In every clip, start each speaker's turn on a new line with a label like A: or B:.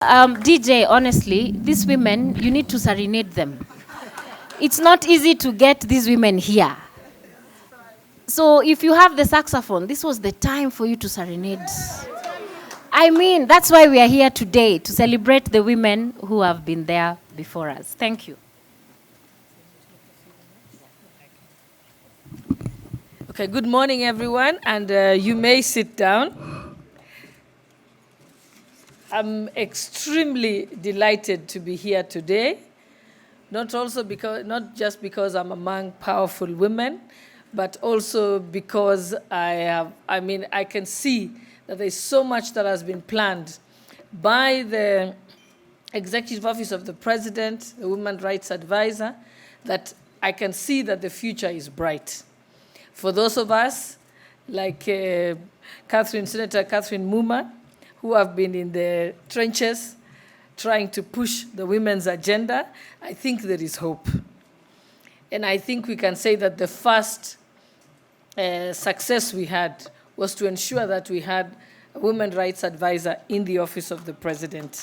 A: DJ, honestly, these women, you need to serenade them. It's not easy to get these women here. So if you have the saxophone, this was the time for you to serenade. I mean, that's why we are here today, to celebrate the women who have been there before us. Thank you.
B: Okay, good morning, everyone, and you may sit down. I'm extremely delighted to be here today, not just because I'm among powerful women, but also because I can see that there's so much that has been planned by the Executive Office of the President, the Women Rights Advisor, that I can see that the future is bright. For those of us, like Senator Catherine Muma, who have been in the trenches trying to push the women's agenda, I think there is hope. And I think we can say that the first success we had was to ensure that we had a women's rights advisor in the office of the president.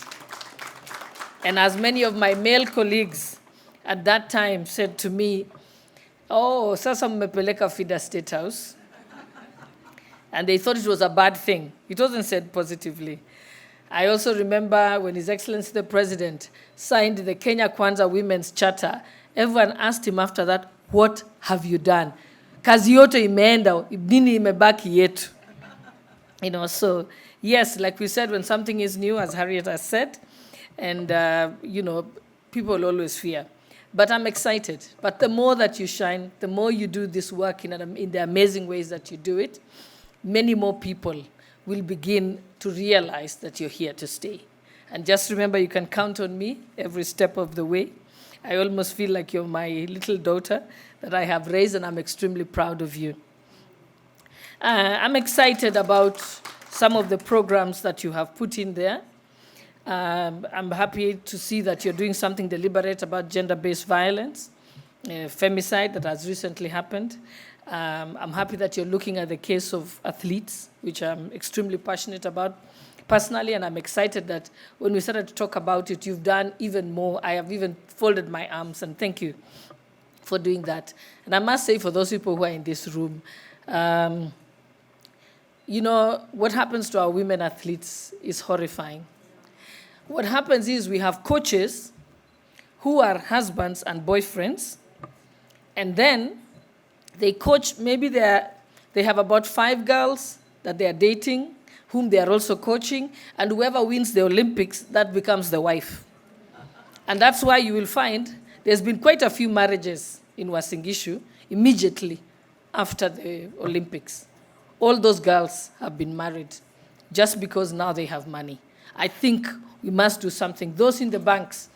B: And as many of my male colleagues at that time said to me, "Oh, sasa mmepeleka FIDA State House." And they thought it was a bad thing. It wasn't said positively. I also remember when His Excellency the President signed the Kenya Kwanza Women's Charter, everyone asked him after that, "What have you done? Kazi yote imeenda, nini imebaki yetu?" So yes, like we said, when something is new, as Harriet has said, and people always fear. But I'm excited. But the more that you shine, the more you do this work in the amazing ways that you do it, many more people will begin to realize that you're here to stay. And just remember, you can count on me every step of the way. I almost feel like you're my little daughter that I have raised, and I'm extremely proud of you. I'm excited about some of the programs that you have put in there. I'm happy to see that you're doing something deliberate about gender-based violence, femicide that has recently happened. I'm happy that you're looking at the case of athletes, which I'm extremely passionate about personally, and I'm excited that when we started to talk about it, you've done even more. I have even folded my arms, and thank you for doing that. And I must say, for those people who are in this room, what happens to our women athletes is horrifying. What happens is we have coaches who are husbands and boyfriends, and then they coach, maybe they have about 5 girls that they are dating, whom they are also coaching, and whoever wins the Olympics, that becomes the wife. And that's why you will find there's been quite a few marriages in Uasin Gishu immediately after the Olympics. All those girls have been married just because now they have money. I think we must do something. Those in the banks,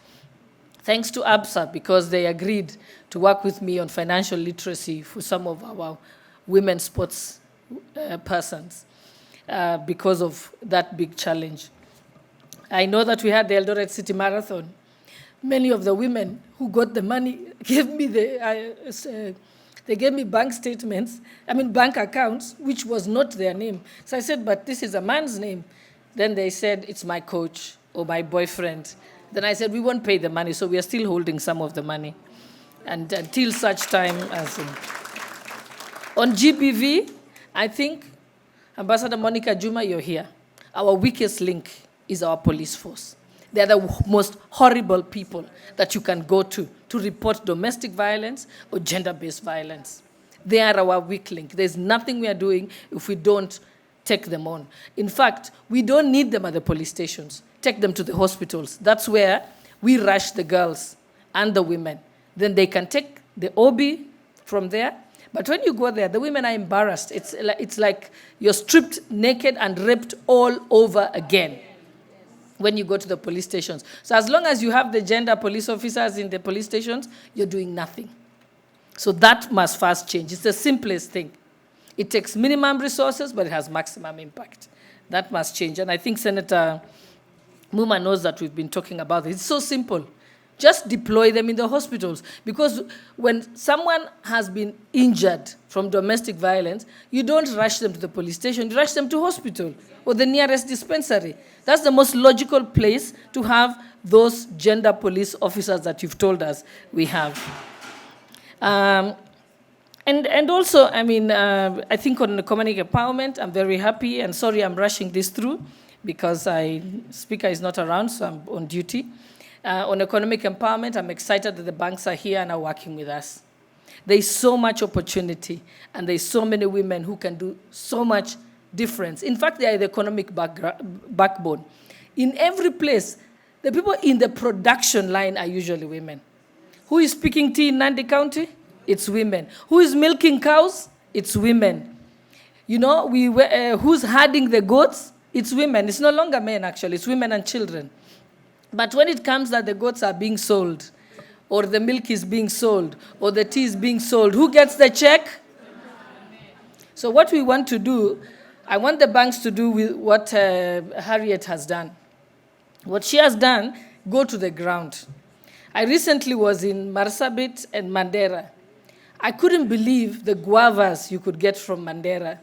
B: thanks to ABSA, because they agreed to work with me on financial literacy for some of our women sports persons because of that big challenge. I know that we had the Eldoret City Marathon. Many of the women who got the money gave me they gave me bank accounts, which was not their name. So I said, but this is a man's name. Then they said, it's my coach or my boyfriend. Then I said, we won't pay the money, so we are still holding some of the money. And until such time as... On GBV, I think, Ambassador Monica Juma, you're here. Our weakest link is our police force. They are the most horrible people that you can go to report domestic violence or gender-based violence. They are our weak link. There's nothing we are doing if we don't take them on. In fact, we don't need them at the police stations. Take them to the hospitals. That's where we rush the girls and the women. Then they can take the OB from there. But when you go there, the women are embarrassed. It's like you're stripped naked and raped all over again when you go to the police stations. So as long as you have the gender police officers in the police stations, you're doing nothing. So that must first change. It's the simplest thing. It takes minimum resources, but it has maximum impact. That must change. And I think Senator Muma knows that we've been talking about it. It's so simple. Just deploy them in the hospitals. Because when someone has been injured from domestic violence, you don't rush them to the police station, you rush them to hospital or the nearest dispensary. That's the most logical place to have those gender police officers that you've told us we have. And also, I mean, I think on economic empowerment, I'm very happy, and sorry I'm rushing this through because Speaker is not around, so I'm on duty. On economic empowerment, I'm excited that the banks are here and are working with us. There's so much opportunity, and there's so many women who can do so much difference. In fact, they are the economic backbone. In every place, the people in the production line are usually women. Who is picking tea in Nandi County? It's women. Who is milking cows? It's women. You know, who's herding the goats? It's women. It's no longer men, actually. It's women and children. But when it comes that the goats are being sold, or the milk is being sold, or the tea is being sold, who gets the check? So what we want to do, I want the banks to do with what Harriet has done. What she has done, go to the ground. I recently was in Marsabit and Mandera. I couldn't believe the guavas you could get from Mandera.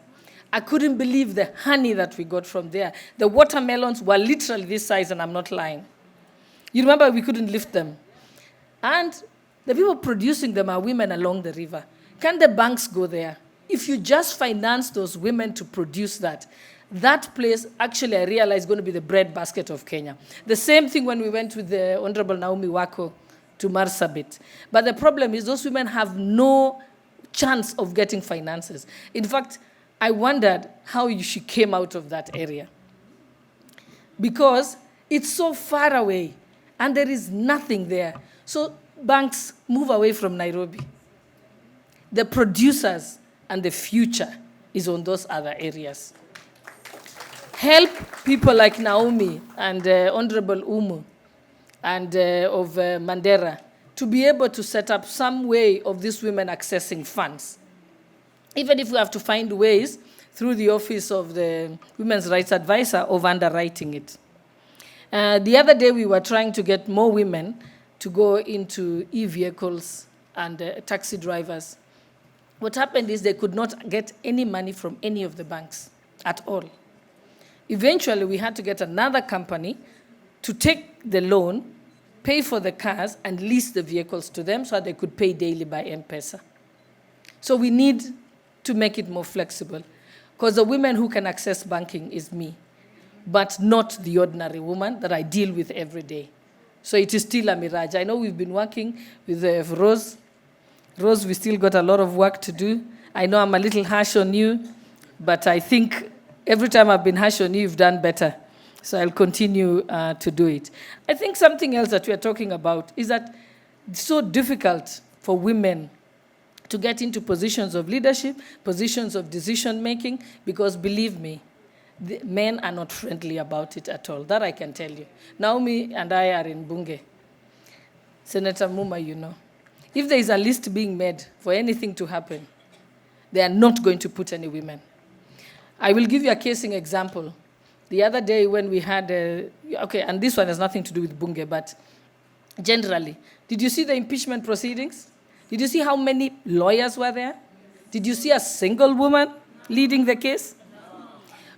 B: I couldn't believe the honey that we got from there. The watermelons were literally this size, and I'm not lying. You remember we couldn't lift them. And the people producing them are women along the river. Can the banks go there? If you just finance those women to produce that place, actually, I realized, is going to be the breadbasket of Kenya. The same thing when we went with the Honorable Naomi Wako to Marsabit. But the problem is those women have no chance of getting finances. In fact, I wondered how she came out of that area. Because it's so far away, and there is nothing there. So banks move away from Nairobi. The producers and the future is on those other areas. Help people like Naomi and Honorable Umu and of Mandera to be able to set up some way of these women accessing funds. Even if we have to find ways through the office of the Women's Rights Advisor of underwriting it. The other day we were trying to get more women to go into e-vehicles and taxi drivers. What happened is they could not get any money from any of the banks at all. Eventually, we had to get another company to take the loan, pay for the cars, and lease the vehicles to them so that they could pay daily by M-Pesa. So we need to make it more flexible, because the women who can access banking is me, but not the ordinary woman that I deal with every day. So it is still a mirage. I know we've been working with Rose. Rose, we still got a lot of work to do. I know I'm a little harsh on you, but I think every time I've been harsh on you, you've done better. So I'll continue to do it. I think something else that we are talking about is that it's so difficult for women to get into positions of leadership, positions of decision-making, because believe me, the men are not friendly about it at all. That I can tell you. Naomi and I are in Bunge. Senator Muma, you know. If there is a list being made for anything to happen, they are not going to put any women. I will give you a casing example. The other day when we had, and this one has nothing to do with Bunge, but generally, did you see the impeachment proceedings? Did you see how many lawyers were there? Did you see a single woman leading the case?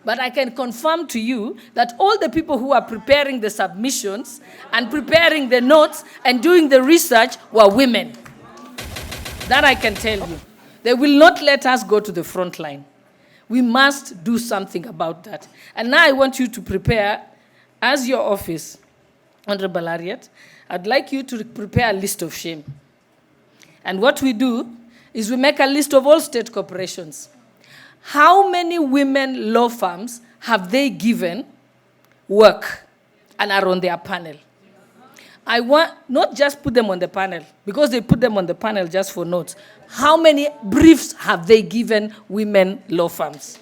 B: But I can confirm to you that all the people who are preparing the submissions and preparing the notes and doing the research were women. That I can tell you. They will not let us go to the front line. We must do something about that. And now I want you to prepare, as your office, Honorable Harriet, I'd like you to prepare a list of shame. And what we do is we make a list of all state corporations. How many women law firms have they given work and are on their panel? I want not just put them on the panel, because they put them on the panel just for notes. How many briefs have they given women law firms?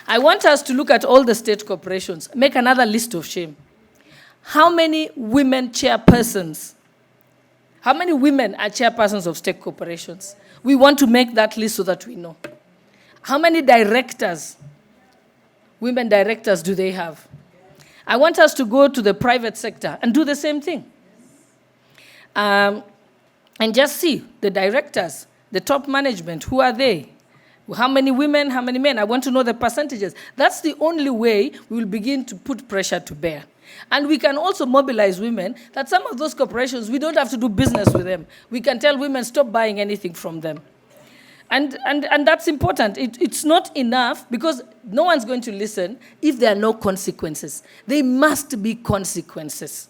B: I want us to look at all the state corporations, make another list of shame. How many women chairpersons? How many women are chairpersons of state corporations? We want to make that list so that we know. How many directors, women directors, do they have? I want us to go to the private sector and do the same thing. And just see the directors, the top management, who are they? How many women, how many men? I want to know the percentages. That's the only way we will begin to put pressure to bear. And we can also mobilize women that some of those corporations, we don't have to do business with them. We can tell women, stop buying anything from them. And that's important. It's not enough because no one's going to listen if there are no consequences. There must be consequences.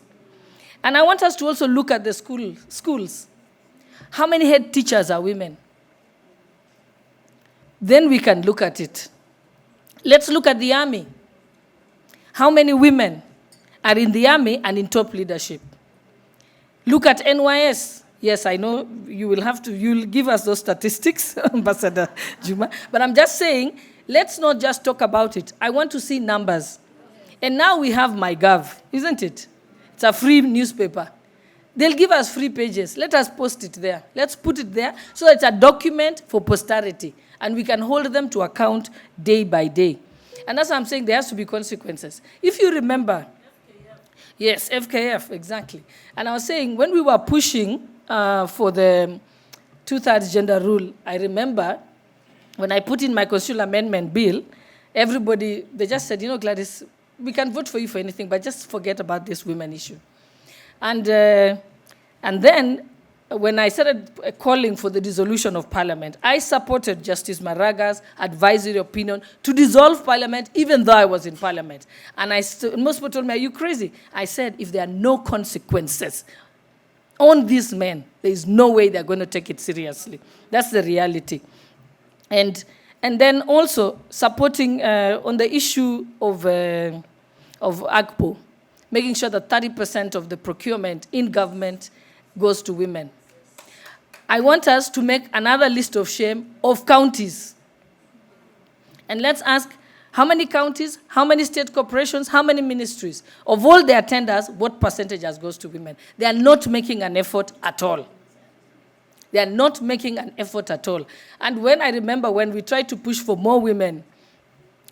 B: And I want us to also look at the schools. How many head teachers are women? Then we can look at it. Let's look at the army. How many women are in the army and in top leadership? Look at NYS. Yes, I know you'll give us those statistics, Ambassador Juma. But I'm just saying, let's not just talk about it. I want to see numbers. And now we have MyGov, isn't it? It's a free newspaper. They'll give us free pages. Let us post it there. Let's put it there so it's a document for posterity. And we can hold them to account day by day. And that's what I'm saying, there has to be consequences. If you remember, yes, FKF, exactly. And I was saying, when we were pushing for the 2/3 gender rule, I remember when I put in my constitutional amendment bill, everybody, they just said, Gladys, we can vote for you for anything, but just forget about this women issue. And then when I started calling for the dissolution of Parliament, I supported Justice Maraga's advisory opinion to dissolve Parliament, even though I was in Parliament. And most people told me, are you crazy? I said, if there are no consequences on these men, there is no way they're going to take it seriously. That's the reality. And then also supporting on the issue of AGPO, making sure that 30% of the procurement in government goes to women. I want us to make another list of shame of counties. And let's ask, how many counties, how many state corporations, how many ministries? Of all their tenders, what percentage goes to women? They are not making an effort at all. They are not making an effort at all. And when I remember when we tried to push for more women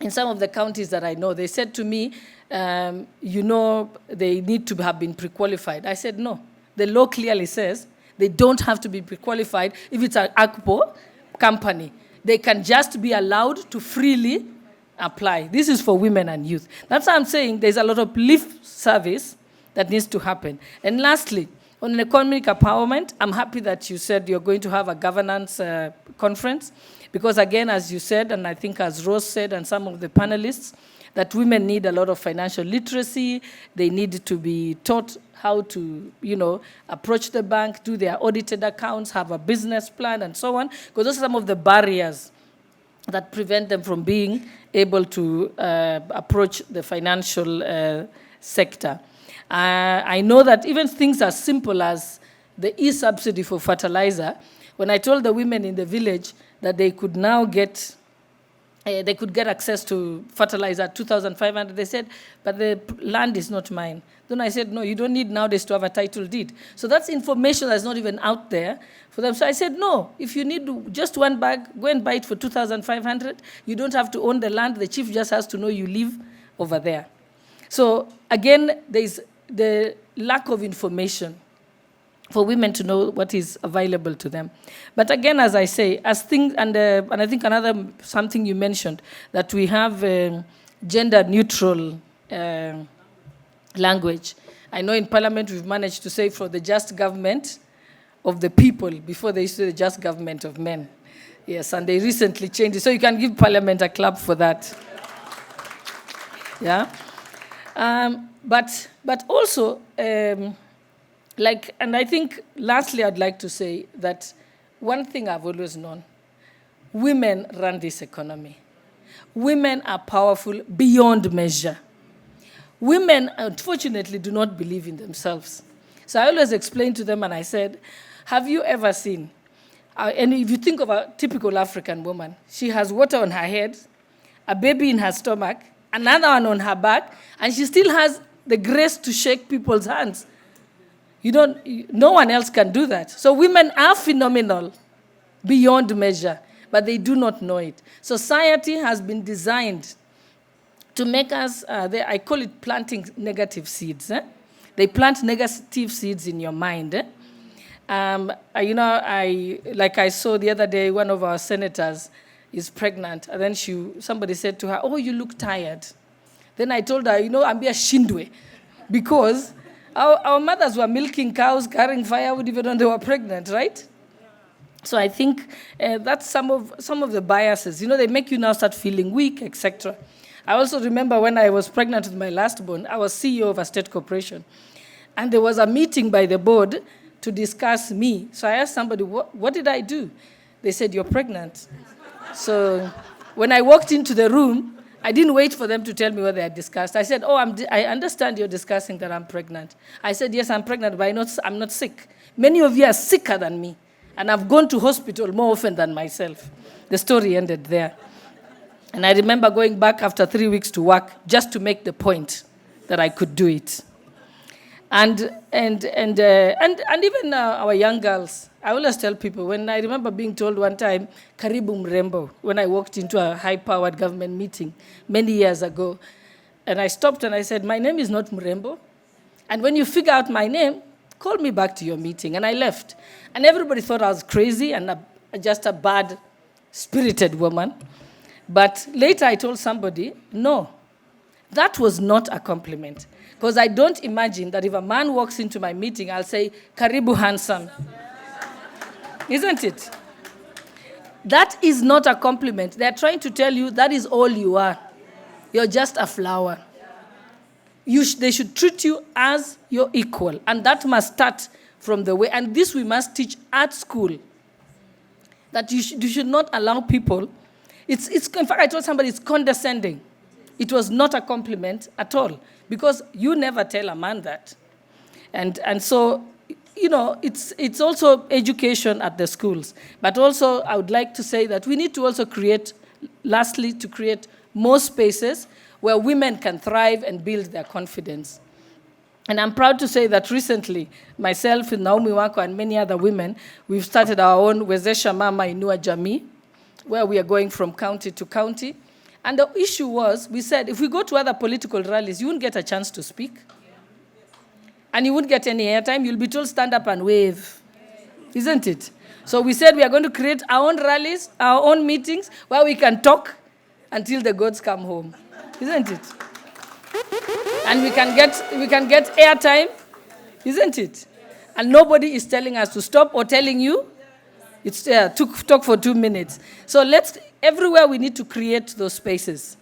B: in some of the counties that I know, they said to me, they need to have been pre-qualified. I said, no. The law clearly says they don't have to be pre-qualified if it's an AGPO company. They can just be allowed to freely apply. This is for women and youth. That's why I'm saying there's a lot of lip service that needs to happen. And lastly, on economic empowerment, I'm happy that you said you're going to have a governance conference because, again, as you said, and I think as Rose said and some of the panelists, that women need a lot of financial literacy. They need to be taught how to, approach the bank, do their audited accounts, have a business plan, and so on, because those are some of the barriers that prevent them from being able to approach the financial sector. I know that even things as simple as the e-subsidy for fertilizer, when I told the women in the village that they could now get access to fertilizer at 2,500, they said, but the land is not mine. Then I said, no, you don't need nowadays to have a title deed. So that's information that's not even out there for them. So I said, no, if you need just one bag, go and buy it for 2,500. You don't have to own the land. The chief just has to know you live over there. So again, there's the lack of information for women to know what is available to them. But again, as I say, as things, and I think something you mentioned, that we have gender-neutral language. I know in Parliament we've managed to say for the just government of the people, before they used to say the just government of men. Yes, and they recently changed it. So you can give Parliament a clap for that. Yeah? But also, and I think lastly I'd like to say that one thing I've always known, women run this economy. Women are powerful beyond measure. Women, unfortunately, do not believe in themselves. So I always explain to them, and I said, have you ever seen, and if you think of a typical African woman, she has water on her head, a baby in her stomach, another one on her back, and she still has the grace to shake people's hands. No one else can do that. So women are phenomenal beyond measure, but they do not know it. Society has been designed to make us, I call it planting negative seeds. They plant negative seeds in your mind. Like I saw the other day, one of our senators is pregnant, and then somebody said to her, "Oh, you look tired." Then I told her, I'm being shindwe, because our mothers were milking cows, carrying firewood, even when they were pregnant, right? So I think that's some of the biases. They make you now start feeling weak, etc. I also remember when I was pregnant with my last born, I was CEO of a state corporation, and there was a meeting by the board to discuss me. So I asked somebody, what did I do? They said, "You're pregnant." So when I walked into the room, I didn't wait for them to tell me what they had discussed. I said, I understand you're discussing that I'm pregnant. I said, "Yes, I'm pregnant, but I'm not sick. Many of you are sicker than me, and I've gone to hospital more often than myself." The story ended there. And I remember going back after 3 weeks to work just to make the point that I could do it. And even our young girls, I always tell people, when I remember being told one time, "Karibu mrembo," when I walked into a high-powered government meeting many years ago, and I stopped and I said, "My name is not Mrembo, and when you figure out my name, call me back to your meeting." And I left. And everybody thought I was crazy and just a bad-spirited woman. But later I told somebody, no, that was not a compliment. Because I don't imagine that if a man walks into my meeting, I'll say, "Karibu handsome." Isn't it? That is not a compliment. They're trying to tell you that is all you are. You're just a flower. They should treat you as your equal. And that must start from the way. And this we must teach at school. That you should not allow people. In fact, I told somebody it's condescending. It was not a compliment at all, because you never tell a man that. And so, it's also education at the schools. But also, I would like to say that we need to also create more spaces where women can thrive and build their confidence. And I'm proud to say that recently, myself and Naomi Wako and many other women, we've started our own Wezesha Mama Inua Jamii, where we are going from county to county. And the issue was, we said, if we go to other political rallies, you won't get a chance to speak. And you won't get any airtime. You'll be told, "Stand up and wave." Isn't it? So we said we are going to create our own rallies, our own meetings, where we can talk until the gods come home. Isn't it? And we can get airtime. Isn't it? And nobody is telling us to stop or telling you, it's talk for 2 minutes. So everywhere we need to create those spaces.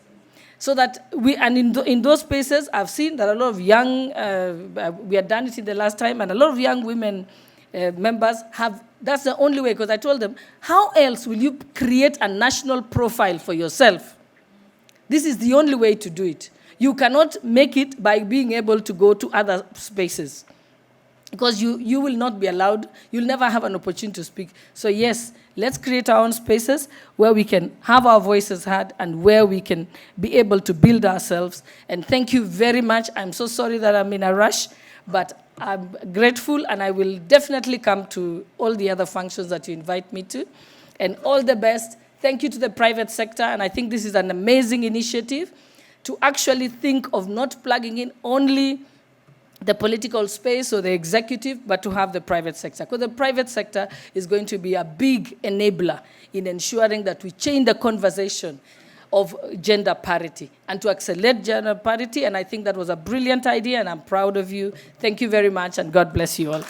B: So that in those spaces, I've seen that a lot of young, we had done it in the last time, and a lot of young women members that's the only way, because I told them, how else will you create a national profile for yourself? This is the only way to do it. You cannot make it by being able to go to other spaces, because you will not be allowed, you'll never have an opportunity to speak. So yes, let's create our own spaces where we can have our voices heard and where we can be able to build ourselves. And thank you very much. I'm so sorry that I'm in a rush, but I'm grateful, and I will definitely come to all the other functions that you invite me to. And all the best. Thank you to the private sector, and I think this is an amazing initiative to actually think of not plugging in only the political space or the executive, but to have the private sector. Because the private sector is going to be a big enabler in ensuring that we change the conversation of gender parity and to accelerate gender parity. And I think that was a brilliant idea, and I'm proud of you. Thank you very much, and God bless you all.